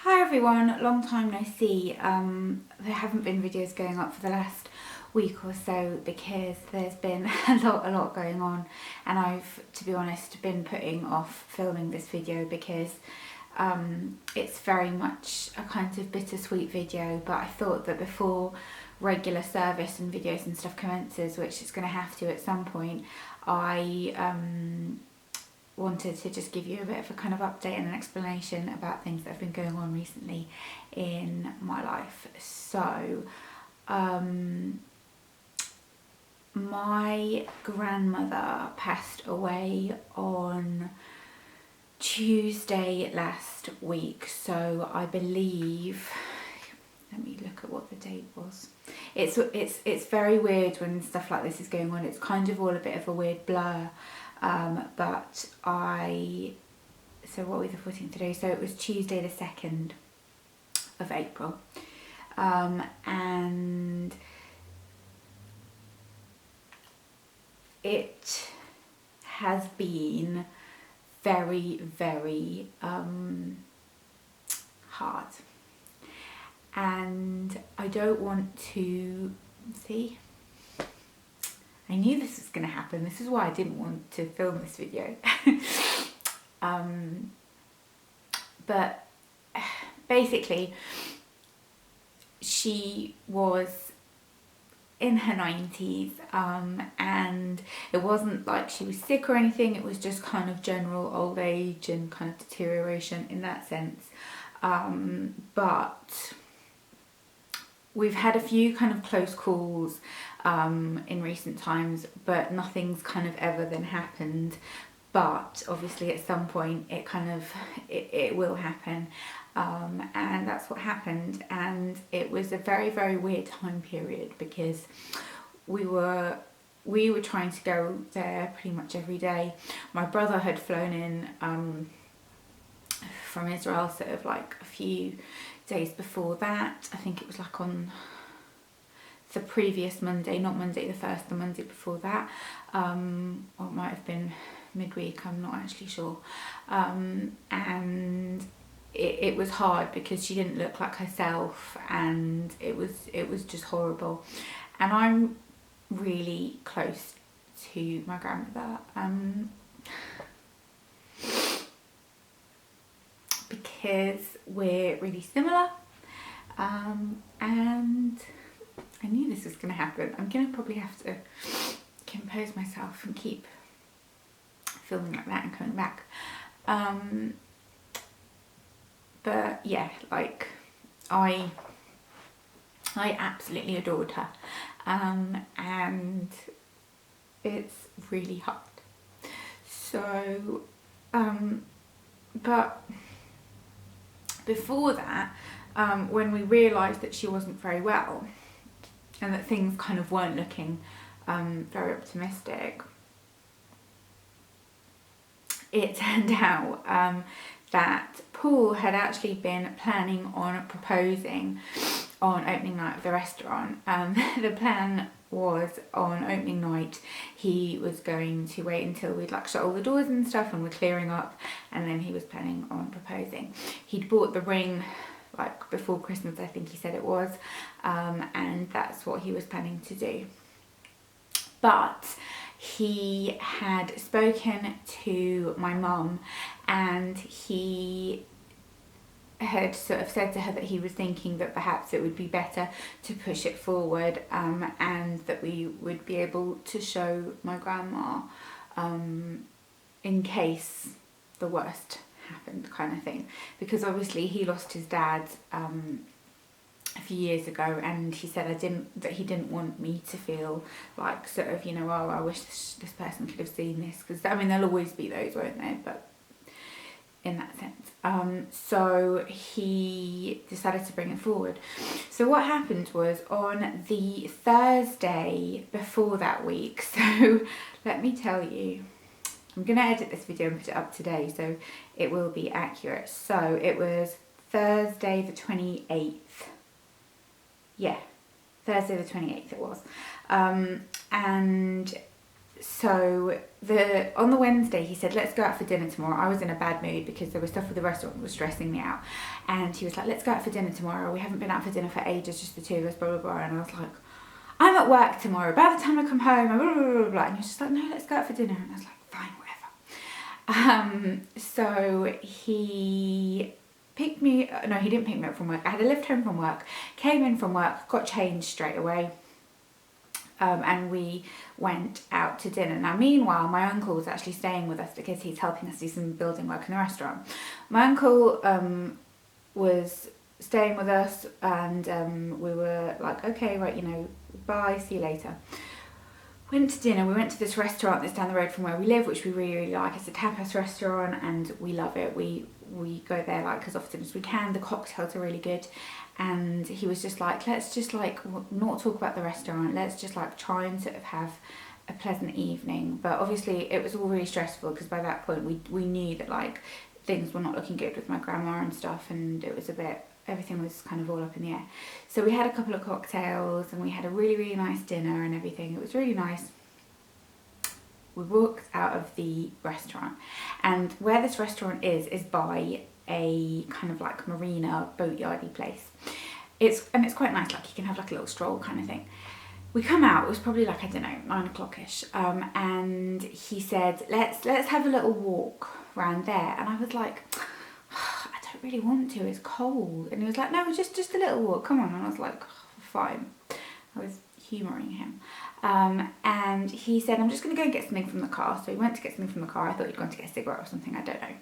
Hi everyone, long time no see. There haven't been videos going up for the last week or so because there's been a lot going on, and I've, to be honest, been putting off filming this video because it's very much a kind of bittersweet video, but I thought that before regular service and videos and stuff commences, which it's going to have to at some point, I wanted to just give you a bit of a kind of update and an explanation about things that have been going on recently in my life. So my grandmother passed away on Tuesday last week, so I believe, let me look at what the date was. It's very weird when stuff like this is going on. It's kind of all a bit of a weird blur. But so what were we putting today? So it was Tuesday the 2nd of April, and it has been very hard, and I don't want to see. I knew this was going to happen. This is why I didn't want to film this video. But basically, she was in her 90s, and it wasn't like she was sick or anything. It was just kind of general old age and kind of deterioration in that sense. But we've had a few kind of close calls in recent times, but nothing's kind of ever then happened. But obviously at some point it will happen, and that's what happened. And it was a very weird time period because we were trying to go there pretty much every day. My brother had flown in from Israel sort of like a few days before that. I think it was like on the previous Monday, not Monday the 1st, the Monday before that, or it might have been midweek, I'm not actually sure. And it was hard because she didn't look like herself, and it was just horrible. And I'm really close to my grandmother, because we're really similar, and I knew this was going to happen. I'm going to probably have to compose myself and keep filming like that and coming back. But yeah, like I absolutely adored her, and it's really hard. So, but before that, when we realised that she wasn't very well and that things kind of weren't looking very optimistic, it turned out that Paul had actually been planning on proposing on opening night of the restaurant. The plan was on opening night he was going to wait until we'd like shut all the doors and stuff and we're clearing up, and then he was planning on proposing. He'd bought the ring like before Christmas, I think he said it was, and that's what he was planning to do. But he had spoken to my mum, and he had sort of said to her that he was thinking that perhaps it would be better to push it forward, and that we would be able to show my grandma in case the worst happened, kind of thing. Because obviously he lost his dad a few years ago, and he said that he didn't want me to feel like sort of, you know, oh, I wish this person could have seen this, because I mean there'll always be those, won't there, but in that sense. So he decided to bring it forward. So what happened was on the Thursday before that week, so let me tell you, I'm going to edit this video and put it up today so it will be accurate. So it was Thursday the 28th. Yeah, Thursday the 28th it was. And so on the Wednesday he said, let's go out for dinner tomorrow. I was in a bad mood because there was stuff with the restaurant that was stressing me out, and he was like, let's go out for dinner tomorrow. We haven't been out for dinner for ages, just the two of us, blah blah blah. And I was like, I'm at work tomorrow, by the time I come home, blah blah blah, blah. And he was just like, no, let's go out for dinner. And I was like, fine, whatever. So he picked me, no, he didn't pick me up from work. I had a lift home from work, came in from work, got changed straight away. And we went out to dinner. Now, meanwhile, my uncle was actually staying with us because he's helping us do some building work in the restaurant. My uncle was staying with us, and we were like, okay, right, you know, bye, see you later. Went to dinner. We went to this restaurant that's down the road from where we live, which we really, really like. It's a tapas restaurant, and we love it. We go there like as often as we can. The cocktails are really good. And he was just like, let's just like not talk about the restaurant. Let's just like try and sort of have a pleasant evening. But obviously it was all really stressful because by that point we knew that like things were not looking good with my grandma and stuff, and it was a bit, everything was kind of all up in the air. So we had a couple of cocktails and we had a really, really nice dinner and everything. It was really nice. We walked out of the restaurant, and where this restaurant is by a kind of like marina, boatyardy place. It's quite nice, like you can have like a little stroll kind of thing. We come out, it was probably like, I don't know, 9 o'clock-ish, and he said, let's have a little walk around there. And I was like, I don't really want to, it's cold. And he was like, no, just a little walk, come on. And I was like, fine. I was humouring him. And he said, I'm just going to go and get something from the car. So he went to get something from the car. I thought he'd gone to get a cigarette or something, I don't know.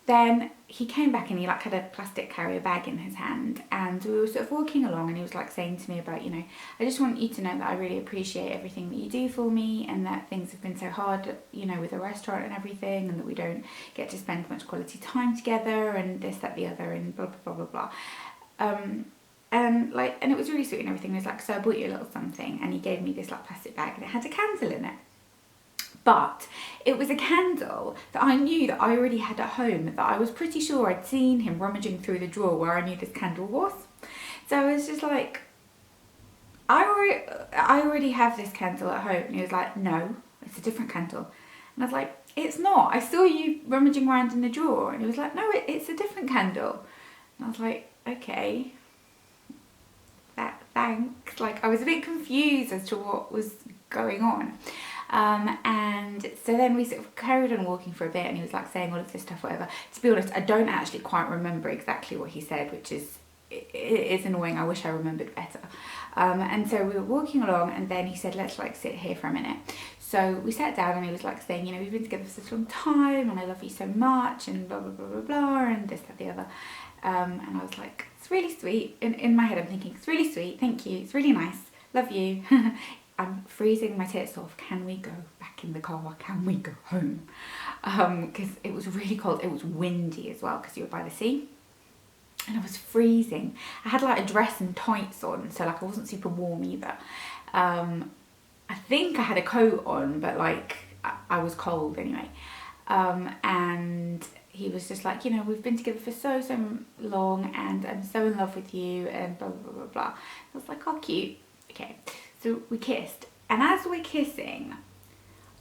Then he came back and he like had a plastic carrier bag in his hand, and we were sort of walking along, and he was like saying to me about, you know, I just want you to know that I really appreciate everything that you do for me, and that things have been so hard, you know, with the restaurant and everything, and that we don't get to spend much quality time together, and this, that, the other, and blah, blah, blah, blah, blah. And it was really sweet and everything. He was like, so I bought you a little something, and he gave me this like plastic bag, and it had a candle in it. But it was a candle that I knew that I already had at home, that I was pretty sure I'd seen him rummaging through the drawer where I knew this candle was. So I was just like, I already have this candle at home. And he was like, no, it's a different candle. And I was like, it's not. I saw you rummaging around in the drawer. And he was like, no, it's a different candle. And I was like, okay, thanks. Like, I was a bit confused as to what was going on. And so then we sort of carried on walking for a bit, and he was like saying all of this stuff, whatever. To be honest, I don't actually quite remember exactly what he said, which is, it is annoying. I wish I remembered better. And so we were walking along, and then he said, let's like sit here for a minute. So we sat down, and he was like saying, you know, we've been together for such a long time, and I love you so much, and blah, blah, blah, blah, blah, and this, that, the other. And I was like, it's really sweet. In my head, I'm thinking, it's really sweet. Thank you. It's really nice. Love you. I'm freezing my tits off. Can we go back in the car? Can we go home? Because it was really cold. It was windy as well because you were by the sea. And I was freezing. I had like a dress and tights on, so like I wasn't super warm either. I think I had a coat on, but like I was cold anyway. And he was just like, you know, we've been together for so long, and I'm so in love with you, and blah, blah, blah, blah. I was like, oh, cute. Okay. So we kissed, and as we're kissing,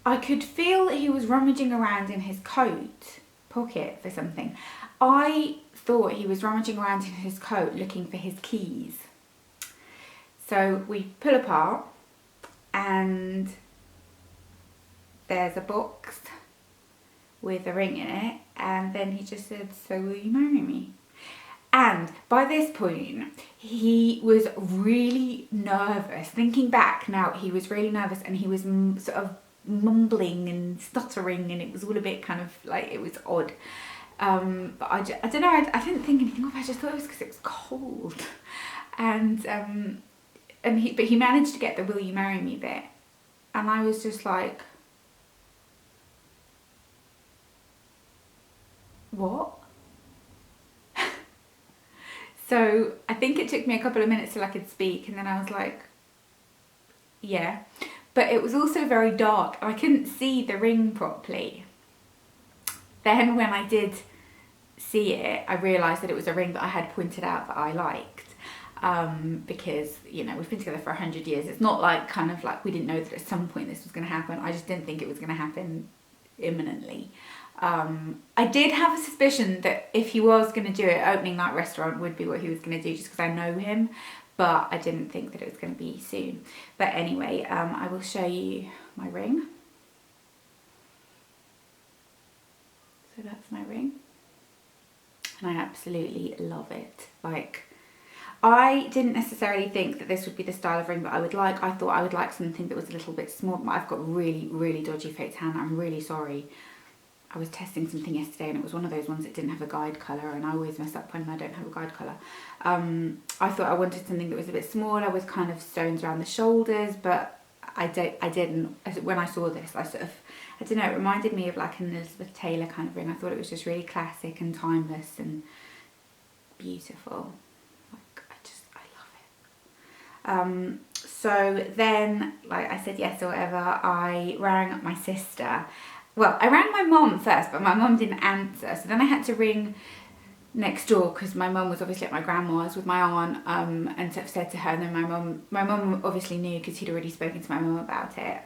I could feel that he was rummaging around in his coat pocket for something. I thought he was rummaging around in his coat looking for his keys. So we pull apart, and there's a box with a ring in it, and then he just said, so will you marry me? And by this point, he was really nervous. Thinking back now, he was really nervous, and he was sort of mumbling and stuttering, and it was all a bit kind of like, it was odd. But I don't know, I didn't think anything of it. I just thought it was because it was cold. And he managed to get the will you marry me bit. And I was just like, what? So I think it took me a couple of minutes till I could speak, and then I was like, yeah. But it was also very dark. I couldn't see the ring properly. Then when I did see it, I realised that it was a ring that I had pointed out that I liked. because, you know, we've been together for 100 years. It's not like kind of like we didn't know that at some point this was going to happen. I just didn't think it was going to happen imminently. I did have a suspicion that if he was going to do it, opening night restaurant would be what he was going to do, just because I know him, but I didn't think that it was going to be soon. But anyway, I will show you my ring. So that's my ring, and I absolutely love it. Like, I didn't necessarily think that this would be the style of ring that I would like. I thought I would like something that was a little bit small. I've got really, really dodgy faked hand. I'm really sorry. I was testing something yesterday and it was one of those ones that didn't have a guide colour, and I always mess up when I don't have a guide colour. I thought I wanted something that was a bit smaller with kind of stones around the shoulders, but I didn't. When I saw this, I sort of, I don't know, it reminded me of like an Elizabeth Taylor kind of ring. I thought it was just really classic and timeless and beautiful. Like, I love it. So then, like I said yes or whatever, I rang up my sister. Well, I rang my mum first, but my mum didn't answer. So then I had to ring next door because my mum was obviously at my grandma's with my aunt, and sort of said to her. And then my mum obviously knew because he'd already spoken to my mum about it.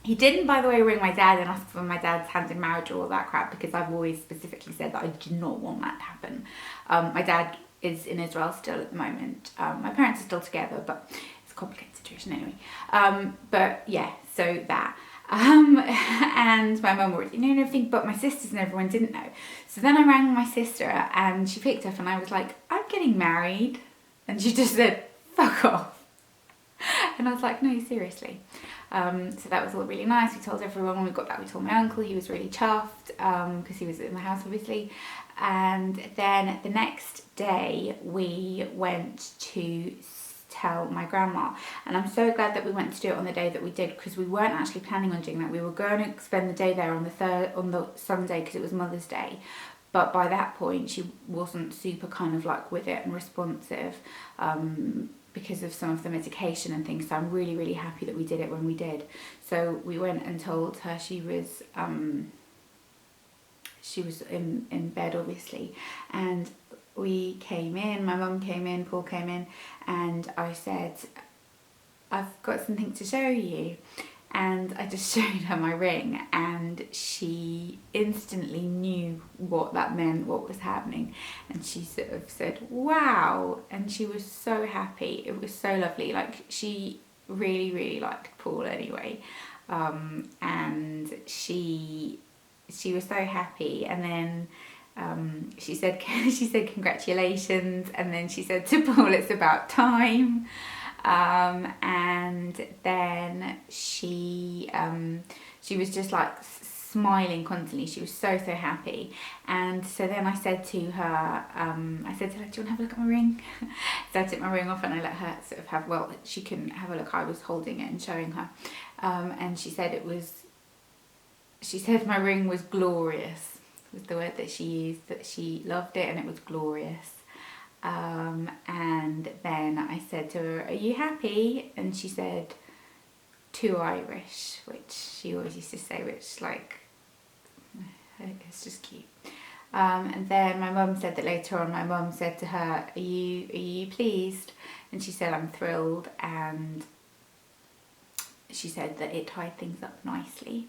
He didn't, by the way, ring my dad and ask for my dad's hand in marriage or all that crap, because I've always specifically said that I do not want that to happen. My dad is in Israel still at the moment. My parents are still together, but it's a complicated situation anyway. But yeah, so that. And my mum already knew everything, but my sisters and everyone didn't know. So then I rang my sister and she picked up, and I was like, I'm getting married. And she just said, fuck off. And I was like, no, seriously. So that was all really nice. We told everyone when we got back. We told my uncle. He was really chuffed because he was in the house, obviously. And then the next day we went to tell my grandma, and I'm so glad that we went to do it on the day that we did, because we weren't actually planning on doing that. We were going to spend the day there on the Sunday because it was Mother's Day, but by that point she wasn't super kind of like with it and responsive because of some of the medication and things. So I'm really, really happy that we did it when we did. So we went and told her she was in bed, obviously, and we came in, my mum came in, Paul came in, and I said, I've got something to show you. And I just showed her my ring, and she instantly knew what that meant, what was happening. And she sort of said, wow. And she was so happy. It was so lovely. Like, she really, really liked Paul anyway. And she was so happy. And then she said congratulations, and then she said to Paul, it's about time. And then she was just like smiling constantly. She was so happy. And so then I said to her, do you want to have a look at my ring? So I took my ring off and I let her sort of have, well, she couldn't have a look, I was holding it and showing her. And she said my ring was glorious, was the word that she used, that she loved it and it was glorious. And then I said to her, are you happy? And she said, too Irish, which she always used to say, which, like, it's just cute. And then my mum said that later on, my mum said to her, are you pleased? And she said, I'm thrilled. And she said that it tied things up nicely.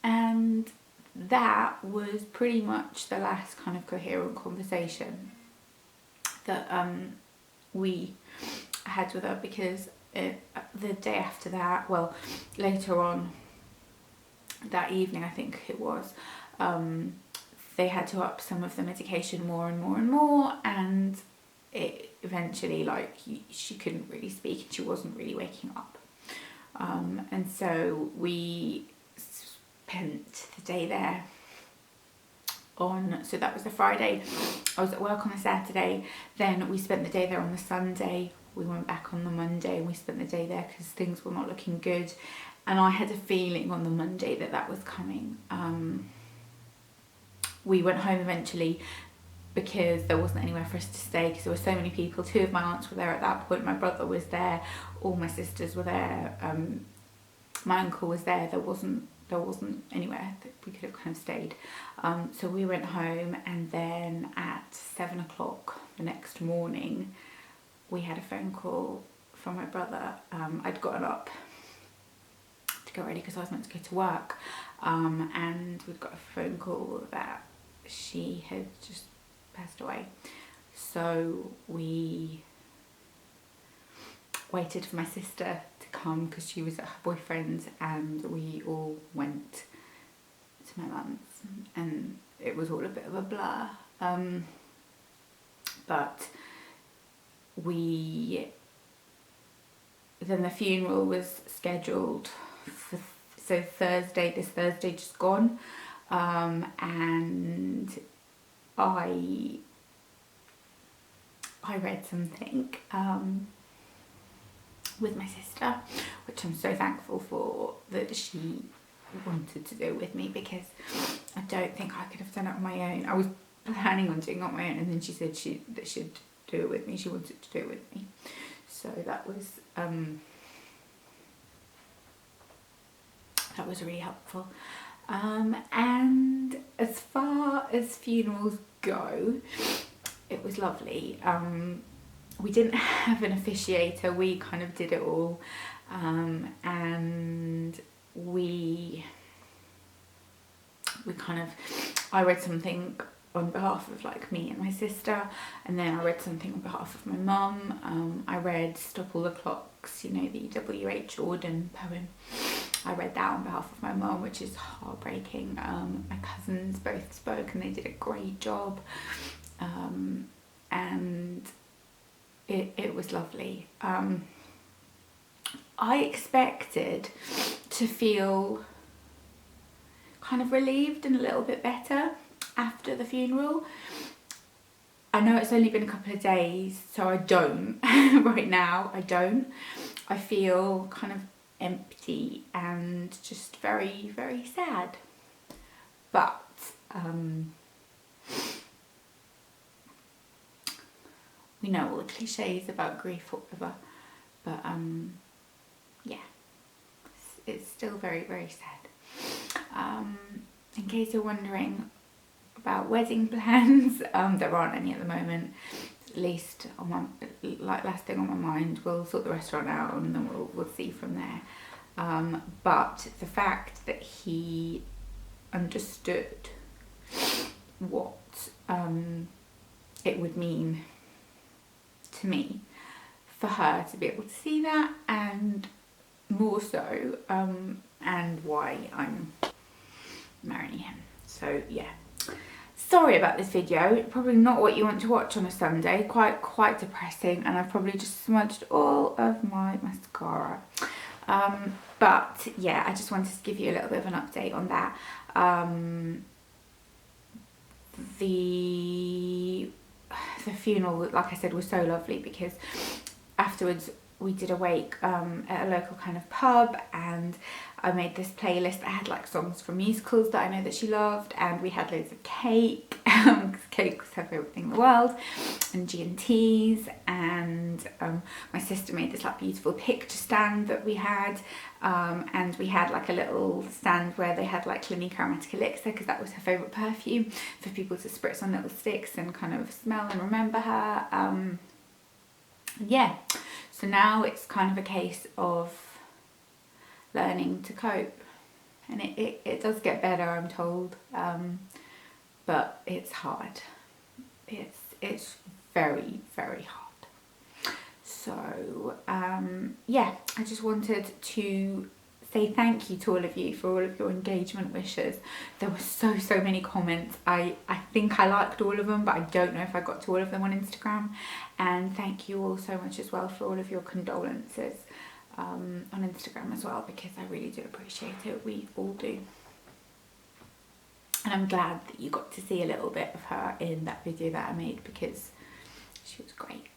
And that was pretty much the last kind of coherent conversation that we had with her, because the day after that, well, later on that evening, I think it was, they had to up some of the medication more and more and more, and it eventually, like, she couldn't really speak and she wasn't really waking up. And so we spent the day there so that was the Friday. I was at work on the Saturday, then we spent the day there on the Sunday. We went back on the Monday and we spent the day there because things were not looking good, and I had a feeling on the Monday that was coming. We went home eventually because there wasn't anywhere for us to stay, because there were so many people. 2 of my aunts were there at that point, my brother was there, all my sisters were there, my uncle was there. There wasn't there wasn't anywhere that we could have kind of stayed. So we went home, and then at 7 o'clock the next morning we had a phone call from my brother. I'd gotten up to get ready because I was meant to go to work, and we'd got a phone call that she had just passed away. So we waited for my sister to come because she was at her boyfriend's, and we all went to my mum's, and it was all a bit of a blur. But then the funeral was scheduled for this Thursday just gone, and I read something with my sister, which I'm so thankful for that she wanted to do with me, because I don't think I could have done it on my own. I was planning on doing it on my own, and then she said that she'd do it with me. She wanted to do it with me, so that was really helpful. And as far as funerals go, it was lovely. We didn't have an officiator, we kind of did it all, and I read something on behalf of like me and my sister, and then I read something on behalf of my mum. I read Stop All the Clocks, you know, the W.H. Auden poem. I read that on behalf of my mum, which is heartbreaking. My cousins both spoke, and they did a great job, and it was lovely. I expected to feel kind of relieved and a little bit better after the funeral. I know it's only been a couple of days, so I don't. Right now, I don't. I feel kind of empty and just very, very sad. But we know all the cliches about grief or whatever, but yeah, it's still very, very sad. In case you're wondering about wedding plans, there aren't any at the moment, at least on my, last thing on my mind. We'll sort the restaurant out, and then we'll see from there. But the fact that he understood what it would mean to me for her to be able to see that, and more so, and why I'm marrying him. So yeah, sorry about this video. Probably not what you want to watch on a Sunday. Quite depressing, and I've probably just smudged all of my mascara. But yeah, I just wanted to give you a little bit of an update on that. The funeral, like I said, was so lovely, because afterwards we did a wake at a local kind of pub, and I made this playlist that had like songs from musicals that I know that she loved, and we had loads of cake, because cake was her favourite thing in the world, and G&Ts, and my sister made this like beautiful picture stand that we had, and we had like a little stand where they had like Clinique Aromatic Elixir, because that was her favourite perfume, for people to spritz on little sticks and kind of smell and remember her. Yeah, so now it's kind of a case of learning to cope, and it does get better, I'm told, but it's hard. It's very, very hard. So yeah, I just wanted to say thank you to all of you for all of your engagement wishes. There were so many comments. I think I liked all of them, but I don't know if I got to all of them on Instagram. And thank you all so much as well for all of your condolences on Instagram as well, because I really do appreciate it. We all do. And I'm glad that you got to see a little bit of her in that video that I made, because she was great.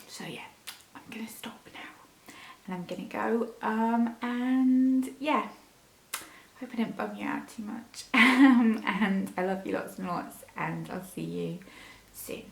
So yeah, I'm gonna stop now, and I'm gonna go, and yeah, hope I didn't bum you out too much. And I love you lots and lots, and I'll see you soon.